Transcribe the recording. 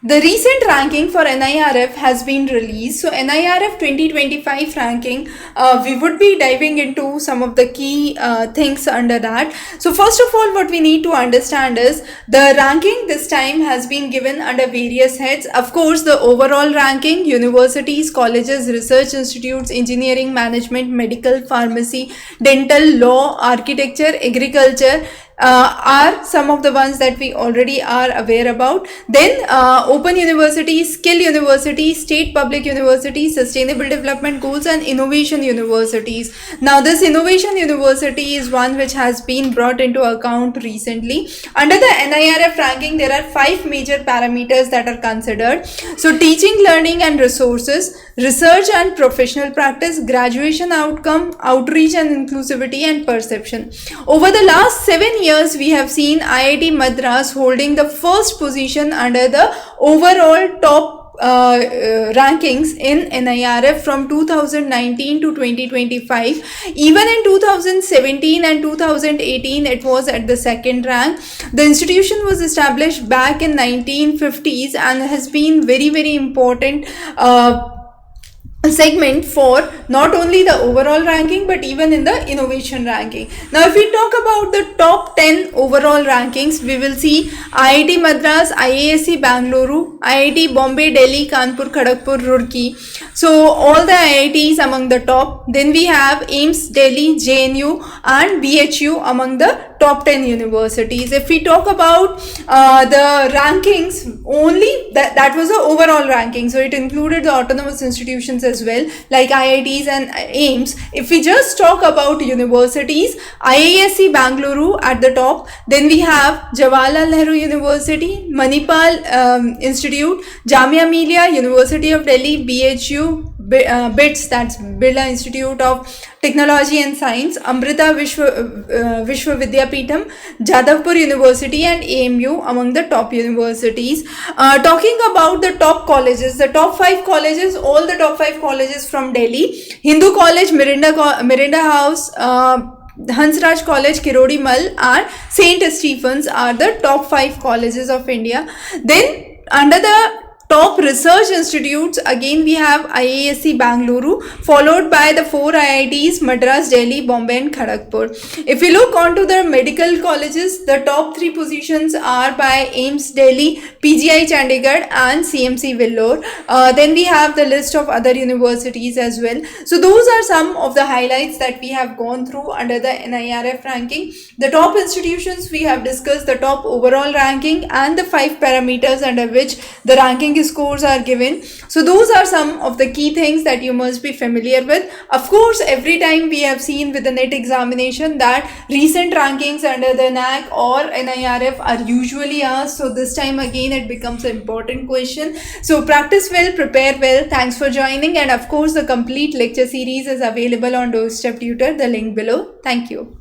The recent ranking for NIRF has been released. So NIRF 2025 ranking, we would be diving into some of the key things under that. So first of all, what we need to understand is the ranking this time has been given under various heads. Of course, the overall ranking: universities, colleges, research institutes, engineering, management, medical, pharmacy, dental, law, architecture, agriculture, are some of the ones that we already are aware about. Then open universities, skill universities, state public universities, sustainable development goals, and innovation universities. Now this innovation university is one which has been brought into account recently. Under the NIRF ranking, there are 5 major parameters that are considered. So teaching, learning and resources, research and professional practice, graduation outcome, outreach and inclusivity, and perception. Over the last 7 years, we have seen IIT Madras holding the first position under the overall top rankings in NIRF from 2019 to 2025. Even in 2017 and 2018, it was at the second rank. The institution was established back in 1950s and has been very important segment for not only the overall ranking but even in the innovation ranking. Now if we talk about the top 10 overall rankings, we will see IIT Madras, IISc Bangalore, IIT Bombay, Delhi, Kanpur, Kharagpur, Roorkee. So all the IITs among the top. Then we have AIIMS, Delhi, JNU and BHU among the top 10 universities. If we talk about the rankings, only that was the overall ranking, so it included the autonomous institutions as well, like IITs and AIIMS. If we just talk about universities, IISc Bangalore at the top, then we have Jawaharlal Nehru University, Manipal Institute, Jamia Millia, University of Delhi, BHU, BITS, that's Birla Institute of Technology and Science, Amrita Vishwa Vidyapeetham, Jadavpur University and AMU among the top universities. Talking about the top colleges, the top 5 colleges, all the top 5 colleges from Delhi: Hindu College, Mirinda House, Hansraj College, Kirodi Mal and St. Stephen's are the top 5 colleges of India. Then under the top research institutes, again we have IISc Bangalore, followed by the 4 IITs: Madras, Delhi, Bombay and Kharagpur. If we look onto the medical colleges, the top 3 positions are by AIIMS Delhi, PGI Chandigarh and CMC Vellore. Then we have the list of other universities as well. So those are some of the highlights that we have gone through under the NIRF ranking. The top institutions we have discussed, the top overall ranking and the 5 parameters under which the ranking scores are given. So those are some of the key things that you must be familiar with. Of course, every time we have seen with the NET examination that recent rankings under the NAC or NIRF are usually asked. So this time again it becomes an important question. So practice well, prepare well. Thanks for joining, and of course the complete lecture series is available on Doorstep Tutor, the link below. Thank you.